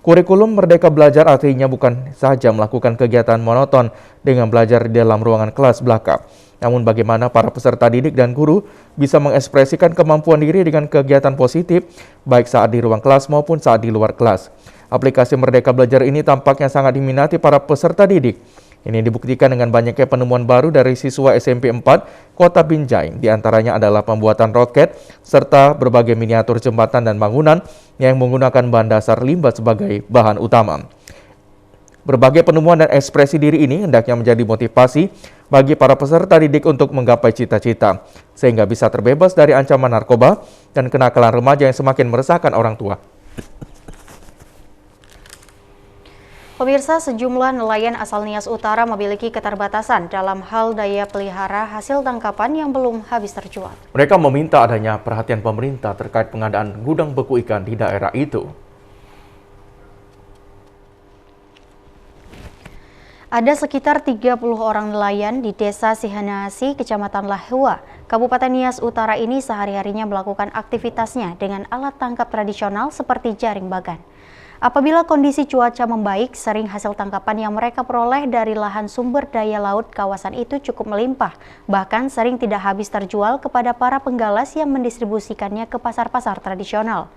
Kurikulum Merdeka Belajar artinya bukan saja melakukan kegiatan monoton dengan belajar di dalam ruangan kelas belaka, namun bagaimana para peserta didik dan guru bisa mengekspresikan kemampuan diri dengan kegiatan positif, baik saat di ruang kelas maupun saat di luar kelas. Aplikasi Merdeka Belajar ini tampaknya sangat diminati para peserta didik. Ini dibuktikan dengan banyaknya penemuan baru dari siswa SMP 4 Kota Binjai. Di antaranya adalah pembuatan roket serta berbagai miniatur jembatan dan bangunan yang menggunakan bahan dasar limbah sebagai bahan utama. Berbagai penemuan dan ekspresi diri ini hendaknya menjadi motivasi bagi para peserta didik untuk menggapai cita-cita, sehingga bisa terbebas dari ancaman narkoba dan kenakalan remaja yang semakin meresahkan orang tua. Pemirsa, sejumlah nelayan asal Nias Utara memiliki keterbatasan dalam hal daya pelihara hasil tangkapan yang belum habis terjual. Mereka meminta adanya perhatian pemerintah terkait pengadaan gudang beku ikan di daerah itu. Ada sekitar 30 orang nelayan di Desa Sihanasi, Kecamatan Lahua, Kabupaten Nias Utara ini sehari-harinya melakukan aktivitasnya dengan alat tangkap tradisional seperti jaring bagan. Apabila kondisi cuaca membaik, sering hasil tangkapan yang mereka peroleh dari lahan sumber daya laut kawasan itu cukup melimpah, bahkan sering tidak habis terjual kepada para penggalas yang mendistribusikannya ke pasar-pasar tradisional.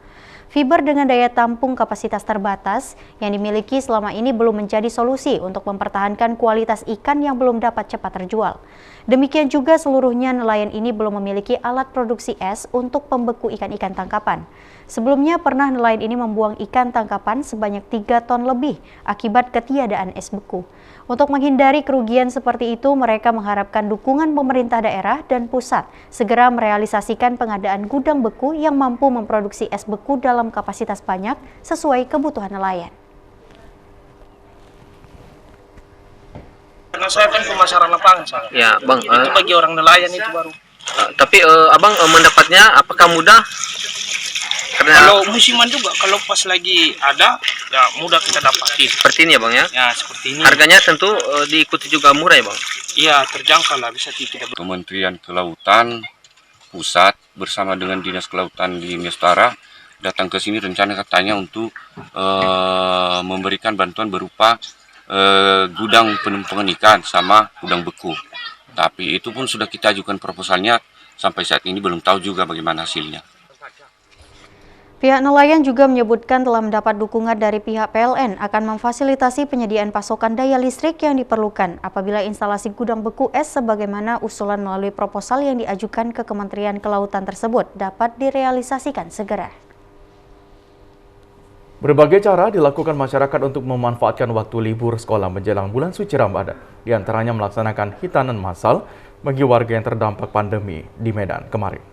Fiber dengan daya tampung kapasitas terbatas yang dimiliki selama ini belum menjadi solusi untuk mempertahankan kualitas ikan yang belum dapat cepat terjual. Demikian juga seluruhnya nelayan ini belum memiliki alat produksi es untuk pembeku ikan-ikan tangkapan. Sebelumnya pernah nelayan ini membuang ikan tangkapan sebanyak 3 ton lebih akibat ketiadaan es beku. Untuk menghindari kerugian seperti itu, mereka mengharapkan dukungan pemerintah daerah dan pusat segera merealisasikan pengadaan gudang beku yang mampu memproduksi es beku dalam kapasitas banyak sesuai kebutuhan nelayan. Karena saya kan pemasaran lapangan, saya. Ya, Bang. Itu bagi orang nelayan itu baru. Tapi Abang mendapatnya apakah mudah? Kalau musiman juga, kalau pas lagi ada, ya mudah kita dapatin. Seperti ini ya Bang ya? Ya, seperti ini. Harganya tentu diikuti juga murah ya Bang? Iya, terjangkau lah, bisa tidak. Kementerian Kelautan Pusat bersama dengan Dinas Kelautan di Nias Utara datang ke sini rencana katanya untuk memberikan bantuan berupa gudang penampungan ikan sama gudang beku. Tapi itu pun sudah kita ajukan proposalnya, sampai saat ini belum tahu juga bagaimana hasilnya. Pihak nelayan juga menyebutkan telah mendapat dukungan dari pihak PLN akan memfasilitasi penyediaan pasokan daya listrik yang diperlukan apabila instalasi gudang beku es sebagaimana usulan melalui proposal yang diajukan ke Kementerian Kelautan tersebut dapat direalisasikan segera. Berbagai cara dilakukan masyarakat untuk memanfaatkan waktu libur sekolah menjelang bulan suci Ramadan. Di antaranya melaksanakan hitanan massal bagi warga yang terdampak pandemi di Medan kemarin.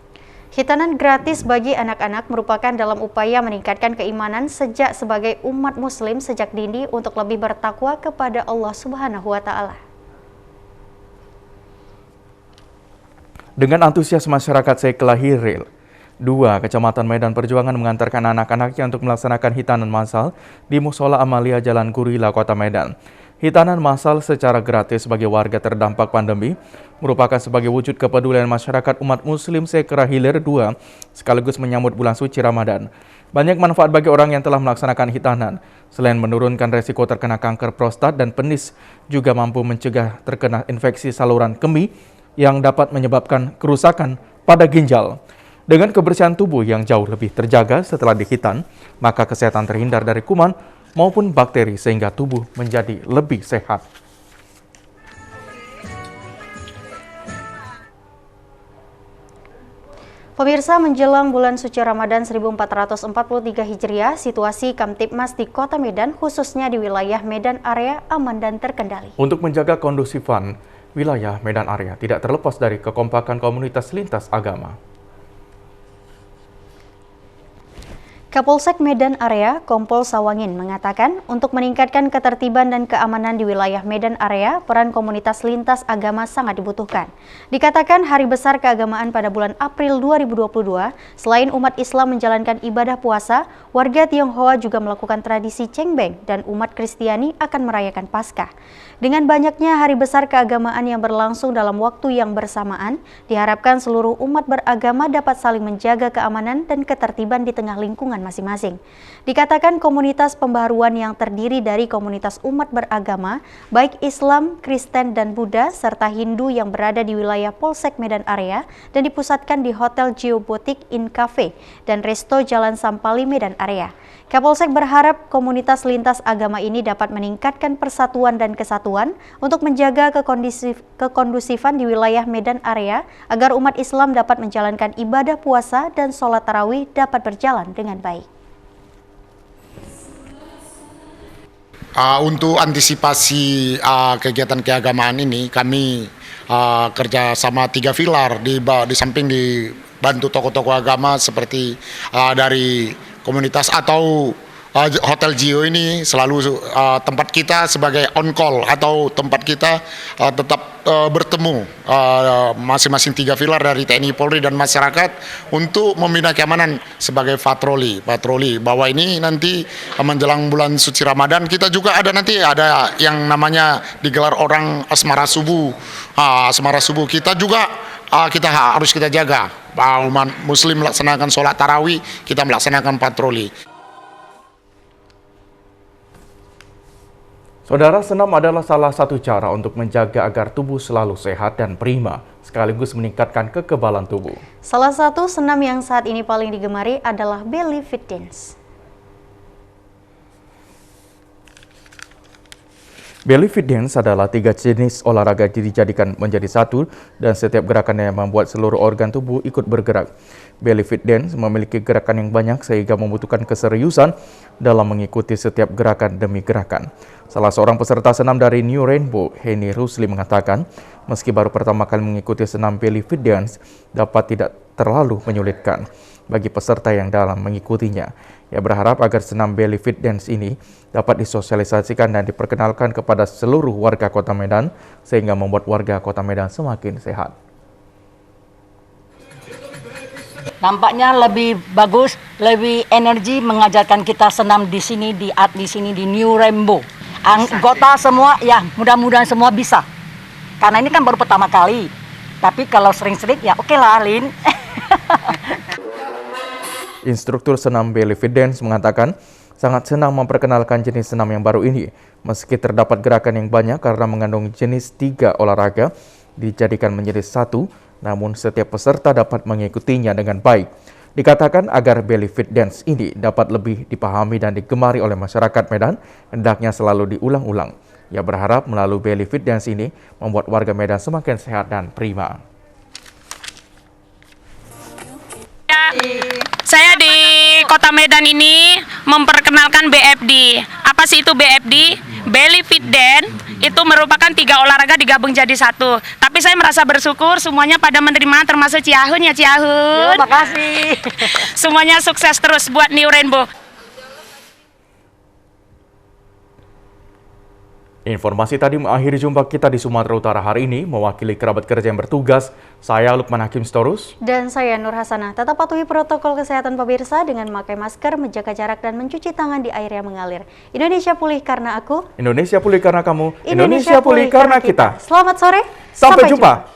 Hitanan gratis bagi anak-anak merupakan dalam upaya meningkatkan keimanan sejak sebagai umat muslim sejak dini untuk lebih bertakwa kepada Allah Subhanahu wa Ta'ala. Dengan antusias masyarakat Sekelahiril, 2 Kecamatan Medan Perjuangan mengantarkan anak-anaknya untuk melaksanakan hitanan massal di Musola Amalia Jalan Gurila, Kota Medan. Hitanan massal secara gratis bagi warga terdampak pandemi merupakan sebagai wujud kepedulian masyarakat umat muslim Sekra Hilir 2 sekaligus menyambut bulan suci Ramadan. Banyak manfaat bagi orang yang telah melaksanakan hitanan. Selain menurunkan resiko terkena kanker prostat dan penis, juga mampu mencegah terkena infeksi saluran kemih yang dapat menyebabkan kerusakan pada ginjal. Dengan kebersihan tubuh yang jauh lebih terjaga setelah dihitan, maka kesehatan terhindar dari kuman maupun bakteri sehingga tubuh menjadi lebih sehat. Pemirsa, menjelang bulan suci Ramadan 1443 Hijriah, situasi Kamtibmas di Kota Medan, khususnya di wilayah Medan area, aman dan terkendali. Untuk menjaga kondusifan wilayah Medan area tidak terlepas dari kekompakan komunitas lintas agama. Kapolsek Medan Area, Kompol Sawangin, mengatakan untuk meningkatkan ketertiban dan keamanan di wilayah Medan Area, peran komunitas lintas agama sangat dibutuhkan. Dikatakan hari besar keagamaan pada bulan April 2022, selain umat Islam menjalankan ibadah puasa, warga Tionghoa juga melakukan tradisi cengbeng dan umat Kristiani akan merayakan Paskah. Dengan banyaknya hari besar keagamaan yang berlangsung dalam waktu yang bersamaan, diharapkan seluruh umat beragama dapat saling menjaga keamanan dan ketertiban di tengah lingkungan masing-masing. Dikatakan komunitas pembaharuan yang terdiri dari komunitas umat beragama, baik Islam, Kristen, dan Buddha, serta Hindu yang berada di wilayah Polsek Medan Area dan dipusatkan di Hotel Geobotik In Cafe dan Resto Jalan Sampali Medan Area. Kapolsek berharap komunitas lintas agama ini dapat meningkatkan persatuan dan kesatuan untuk menjaga kekondusifan di wilayah Medan Area agar umat Islam dapat menjalankan ibadah puasa dan sholat tarawih dapat berjalan dengan baik. Untuk antisipasi kegiatan keagamaan ini, kami kerja sama 3 pilar di samping dibantu tokoh-tokoh agama seperti dari komunitas atau Hotel Geo ini selalu tempat kita sebagai on call atau tempat kita tetap bertemu masing-masing 3 pilar dari TNI, Polri, dan masyarakat untuk membina keamanan sebagai patroli bahwa ini nanti menjelang bulan suci Ramadan kita juga ada yang namanya digelar orang asmara subuh. Asmara subuh kita juga harus kita jaga. Umat Muslim melaksanakan sholat tarawih, kita melaksanakan patroli. Saudara, senam adalah salah satu cara untuk menjaga agar tubuh selalu sehat dan prima, sekaligus meningkatkan kekebalan tubuh. Salah satu senam yang saat ini paling digemari adalah belly fit dance. Belly fit dance adalah 3 jenis olahraga dijadikan menjadi satu dan setiap gerakannya membuat seluruh organ tubuh ikut bergerak. Belly fit dance memiliki gerakan yang banyak sehingga membutuhkan keseriusan dalam mengikuti setiap gerakan demi gerakan. Salah seorang peserta senam dari New Rainbow, Henny Rusli, mengatakan meski baru pertama kali mengikuti senam belly fit dance dapat tidak terlalu menyulitkan bagi peserta yang dalam mengikutinya. Ia berharap agar senam belly fit dance ini dapat disosialisasikan dan diperkenalkan kepada seluruh warga Kota Medan sehingga membuat warga Kota Medan semakin sehat. Nampaknya lebih bagus, lebih energi mengajarkan kita senam di sini di New Rainbow. Anggota semua ya mudah-mudahan semua bisa. Karena ini kan baru pertama kali. Tapi kalau sering-sering ya oke lah, Lin. Instruktur senam belly fit dance mengatakan sangat senang memperkenalkan jenis senam yang baru ini. Meski terdapat gerakan yang banyak karena mengandung jenis 3 olahraga dijadikan menjadi satu, namun setiap peserta dapat mengikutinya dengan baik. Dikatakan agar belly fit dance ini dapat lebih dipahami dan digemari oleh masyarakat Medan, hendaknya selalu diulang-ulang. Ia berharap melalui belly fit dance ini membuat warga Medan semakin sehat dan prima. Saya di Kota Medan ini memperkenalkan BFD. Apa sih itu BFD? Belly Fit Dance itu merupakan 3 olahraga digabung jadi satu. Tapi saya merasa bersyukur semuanya pada menerima, termasuk Ciahun ya Ciahun. Terima kasih. Semuanya sukses terus buat New Rainbow. Informasi tadi mengakhiri jumpa kita di Sumatera Utara hari ini. Mewakili kerabat kerja yang bertugas, saya Lukman Hakim Storus. Dan saya Nur Hasanah. Tetap patuhi protokol kesehatan pemirsa dengan memakai masker, menjaga jarak, dan mencuci tangan di air yang mengalir. Indonesia pulih karena aku. Indonesia pulih karena kamu. Indonesia pulih karena kita. Selamat sore. Sampai jumpa.